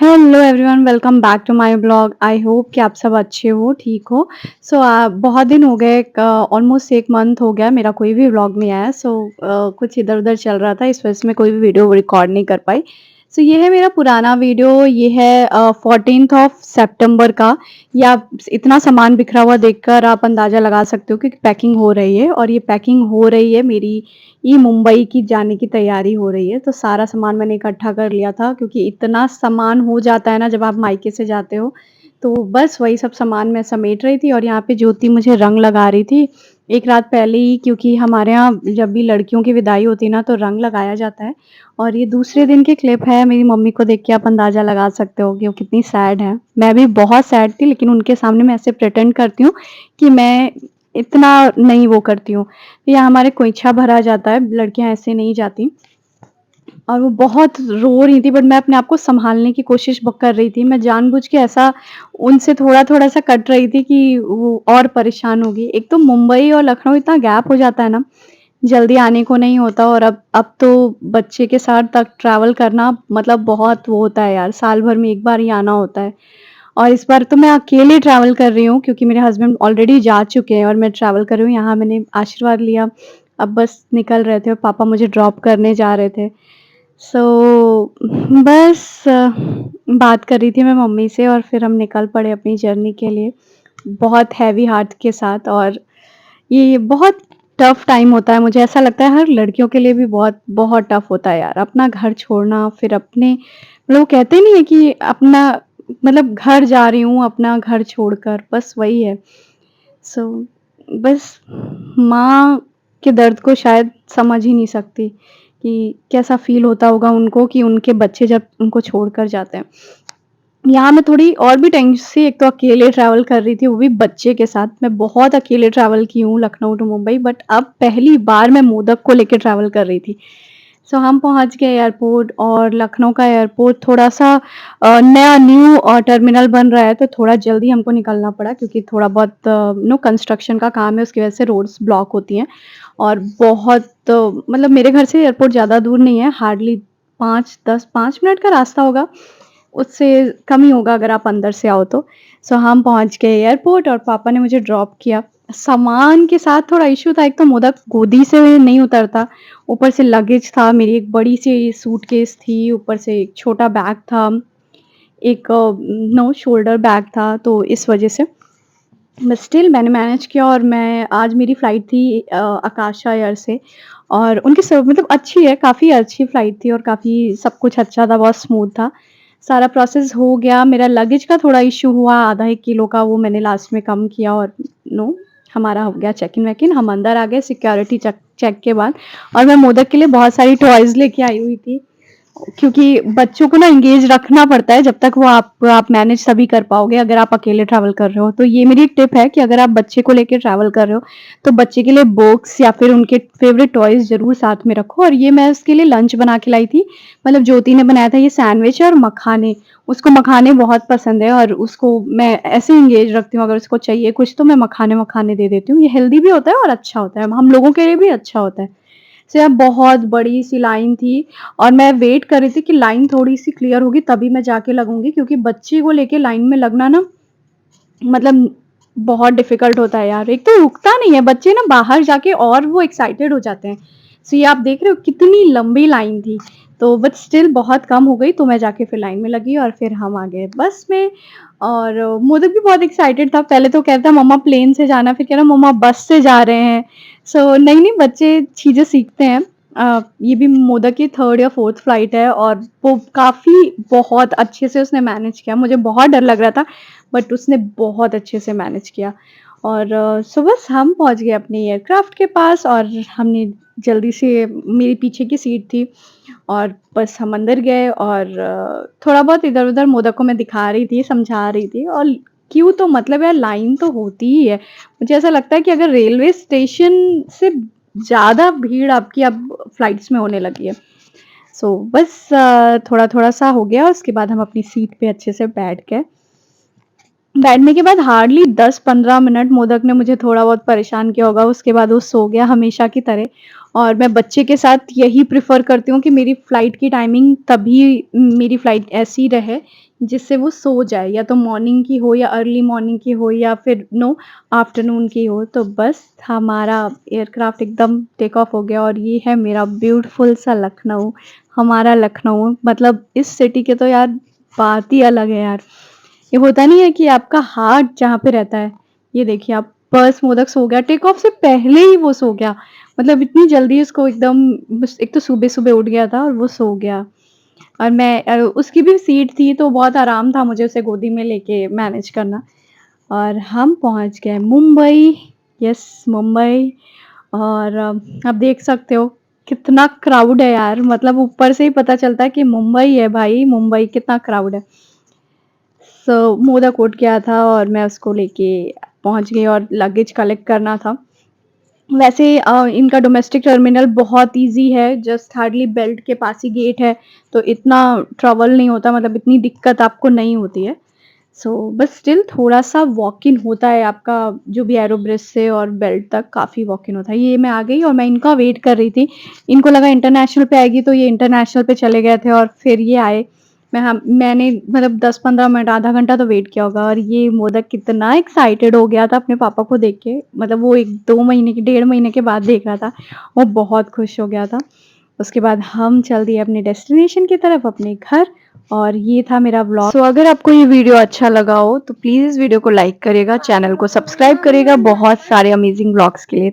Hello everyone, welcome back to my blog. I hope कि आप सब अच्छे हो, ठीक हो। बहुत दिन हो गए, ऑलमोस्ट 1 मंथ हो गया मेरा कोई भी व्लॉग नहीं आया। कुछ इधर-उधर चल रहा था, इस वजह से मैं कोई भी वीडियो रिकॉर्ड नहीं कर पाई। ये है मेरा पुराना वीडियो, ये है 14th ऑफ सितंबर का। या इतना सामान बिखरा हुआ देखकर आप अंदाज़ा लगा सकते हो कि पैकिंग हो रही है, और ये पैकिंग हो रही है मेरी, ये मुंबई की जाने की तैयारी हो रही है। तो सारा सामान मैंने इकट्ठा कर लिया था, क्योंकि इतना सामान हो जाता है ना जब आप मायके से जाते हो। तो बस वही सब सामान मैं समेट रही थी, और यहाँ पे ज्योति मुझे रंग लगा रही थी। एक रात पहले ही, क्योंकि हमारे यहाँ जब भी लड़कियों की विदाई होती है ना तो रंग लगाया जाता है। और ये दूसरे दिन की क्लिप है, मेरी मम्मी को देख के आप अंदाज़ा लगा सकते हो कि वो कितनी सैड है। मैं भी बहुत सैड थी, लेकिन उनके सामने मैं ऐसे प्रिटेंड करती हूँ कि मैं इतना नहीं वो करती हूँ। या हमारे खोइंछा भरा जाता है, लड़कियाँ ऐसे नहीं जाती। और वो बहुत रो रही थी, बट मैं अपने आप को सँभालने की कोशिश ब कर रही थी। मैं जानबूझ के ऐसा उनसे थोड़ा-थोड़ा सा कट रही थी कि वो और परेशान होगी। एक तो मुंबई और लखनऊ इतना गैप हो जाता है ना, जल्दी आने को नहीं होता। और अब तो बच्चे के साथ तक ट्रैवल करना मतलब बहुत वो होता है यार, साल भर में 1 बार ही आना होता है। और इस बार तो मैं अकेले ट्रैवल कर रही हूँ, क्योंकि मेरे हस्बैंड ऑलरेडी जा चुके हैं और मैं ट्रैवल कर रही हूँ। यहाँ मैंने आशीर्वाद लिया, अब बस निकल रहे थे और पापा मुझे ड्रॉप करने जा रहे थे। बस बात कर रही थी मैं मम्मी से, और फिर हम निकल पड़े अपनी जर्नी के लिए, बहुत हेवी हार्ट के साथ। और ये बहुत टफ टाइम होता है, मुझे ऐसा लगता है हर लड़कियों के लिए भी बहुत बहुत टफ होता है यार, अपना घर छोड़ना। फिर अपने लोग कहते नहीं है कि अपना मतलब घर जा रही हूँ अपना घर छोड़कर, बस वही है। सो बस माँ के दर्द को शायद समझ ही नहीं सकती कि कैसा फ़ील होता होगा उनको कि उनके बच्चे जब उनको छोड़कर जाते हैं। यहाँ मैं थोड़ी और भी टेंशन से, एक तो अकेले ट्रैवल कर रही थी, वो भी बच्चे के साथ। मैं बहुत अकेले ट्रैवल की हूँ लखनऊ टू मुंबई, बट अब पहली बार मैं मोदक को लेके ट्रैवल कर रही थी। हम पहुँच गए एयरपोर्ट, और लखनऊ का एयरपोर्ट थोड़ा-सा नया न्यू टर्मिनल बन रहा है, तो थोड़ा जल्दी हमको निकलना पड़ा, क्योंकि थोड़ा बहुत कंस्ट्रक्शन का काम है, उसकी वजह से रोड्स ब्लॉक होती हैं। और बहुत मतलब मेरे घर से एयरपोर्ट ज़्यादा दूर नहीं है, हार्डली 5 मिनट का रास्ता होगा, उससे कम ही होगा अगर आप अंदर से आओ तो। हम पहुँच गए एयरपोर्ट, और पापा ने मुझे ड्रॉप किया। सामान के साथ थोड़ा इश्यू था, एक तो मोदक गोदी से नहीं उतरता, ऊपर से लगेज था, मेरी एक बड़ी-सी सूटकेस थी, ऊपर से एक छोटा बैग था, एक नो शोल्डर बैग था, तो इस वज़ह से बट स्टिल मैंने मैनेज किया। और मैं आज मेरी फ्लाइट थी आकाशा एयर से, और उनकी मतलब अच्छी है, काफ़ी अच्छी फ्लाइट थी, और काफ़ी सब कुछ अच्छा था, बहुत स्मूथ था। सारा प्रोसेस हो गया, मेरा लगेज का थोड़ा इश्यू हुआ, आधा 1 किलो का, वो मैंने लास्ट में कम किया, और नो हमारा हो गया चेक-इन वेक-इन, हम अंदर आ गए सिक्योरिटी चेक चेक के बाद। और मैं मोदक के लिए बहुत सारी टॉयज़ लेके आई हुई थी। क्योंकि बच्चों को ना एंगेज रखना पड़ता है, जब तक वो आप मैनेज तभी कर पाओगे अगर आप अकेले ट्रैवल कर रहे हो। तो ये मेरी एक टिप है कि अगर आप बच्चे को लेके ट्रैवल कर रहे हो, तो बच्चे के लिए बुक्स या फिर उनके फेवरेट टॉयज़ ज़रूर साथ में रखो। और ये मैं उसके लिए लंच बना के लाई थी। मतलब ज्योति ने बनाया था ये सैंडविच और मखाने। उसको मखाने बहुत पसंद है, और उसको मैं ऐसे एंगेज रखती हूँ, अगर उसको चाहिए कुछ तो मैं मखाने-वखाने दे देती हूँ। ये हेल्दी भी होता है और अच्छा होता है, हम लोगों के लिए भी अच्छा होता है। यार बहुत बड़ी-सी लाइन थी, और मैं वेट कर रही थी कि लाइन थोड़ी-सी क्लियर होगी तभी मैं जाके लगूँगी, क्योंकि बच्चे को लेके लाइन में लगना ना मतलब बहुत डिफ़िकल्ट होता है यार। एक तो रुकता नहीं है, बच्चे ना बाहर जाके और वो एक्साइटेड हो जाते हैं। ये आप देख रहे हो कितनी लंबी लाइन थी, तो बट स्टिल बहुत कम हो गई, तो मैं जाके फिर लाइन में लगी, और फिर हम आ गए बस में। और मोदक भी बहुत एक्साइटेड था, पहले तो कह रहा था मम्मा प्लेन से जाना, फिर कह रहा मम्मा बस से जा रहे हैं। नहीं-नहीं, बच्चे चीज़ें सीखते हैं। ये भी मोदक की 3rd या 4th फ्लाइट है, और वो काफ़ी बहुत अच्छे से उसने मैनेज किया। मुझे बहुत डर लग रहा था, बट उसने बहुत अच्छे से मैनेज किया। और बस हम पहुँच गए अपने एयरक्राफ्ट के पास, और हमने जल्दी से, मेरी पीछे की सीट थी, और बस हम अंदर गए, और थोड़ा बहुत इधर-उधर मोदक को मैं दिखा रही थी, समझा रही थी। और क्यों, तो मतलब यार लाइन तो होती ही है। मुझे ऐसा लगता है कि अगर रेलवे स्टेशन से ज़्यादा भीड़ आपकी अब फ्लाइट्स में होने लगी है। बस थोड़ा-थोड़ा सा हो गया, उसके बाद हम अपनी सीट पे अच्छे से बैठ गए। बैठने के बाद हार्डली 10-15 मिनट मोदक ने मुझे थोड़ा बहुत परेशान किया होगा, उसके बाद वो सो गया हमेशा की तरह। और मैं बच्चे के साथ यही प्रेफ़र करती हूँ कि मेरी फ्लाइट की टाइमिंग तभी मेरी फ्लाइट ऐसी रहे जिससे वो सो जाए, या तो मॉर्निंग की हो या अर्ली मॉर्निंग की हो या फिर आफ्टरनून की हो। तो बस हमारा एयरक्राफ्ट एकदम टेक ऑफ हो गया और ये है मेरा ब्यूटीफुल सा लखनऊ। हमारा लखनऊ मतलब इस सिटी के तो यार बात ही अलग है यार। ये होता नहीं है कि आपका हार्ट जहाँ पे रहता है, ये देखिए आप बस मोदक सो गया, टेक ऑफ से पहले ही वो सो गया। मतलब इतनी जल्दी उसको एकदम बस एक तो सुबह-सुबह उठ गया था और वो सो गया। और मैं उसकी भी सीट थी तो बहुत आराम था मुझे उसे गोदी में लेके मैनेज करना। और हम पहुँच गए मुंबई, यस मुंबई। और आप देख सकते हो कितना क्राउड है यार, मतलब ऊपर से ही पता चलता है कि मुंबई है भाई, मुंबई कितना क्राउड है। सो मोदक उठ गया था और मैं उसको लेके पहुँच गई और लगेज कलेक्ट करना था। वैसे इनका डोमेस्टिक टर्मिनल बहुत ईज़ी है, जस्ट हार्डली बेल्ट के पास ही गेट है, तो इतना ट्रबल नहीं होता, मतलब इतनी दिक्कत आपको नहीं होती है। बस स्टिल थोड़ा-सा वॉक इन होता है आपका, जो भी एरो ब्रिज से और बेल्ट तक काफ़ी वॉक इन होता है। ये मैं आ गई और मैं इनका वेट कर रही थी। इनको लगा इंटरनेशनल पे आएगी तो ये इंटरनेशनल पे चले गए थे और फिर ये आए। मैंने मतलब 10-15 मिनट आधा घंटा तो वेट किया होगा और ये मोदक कितना एक्साइटेड हो गया था अपने पापा को देख के। मतलब वो 1-2 महीने की 1.5 महीने के बाद देख रहा था। वो बहुत खुश हो गया था। उसके बाद हम चल दिए अपने डेस्टिनेशन की तरफ, अपने घर। और ये था मेरा व्लॉग। अगर आपको ये वीडियो अच्छा लगा हो तो प्लीज़ इस वीडियो को लाइक करिएगा, चैनल को सब्सक्राइब करिएगा बहुत सारे अमेजिंग व्लॉग्स के लिए।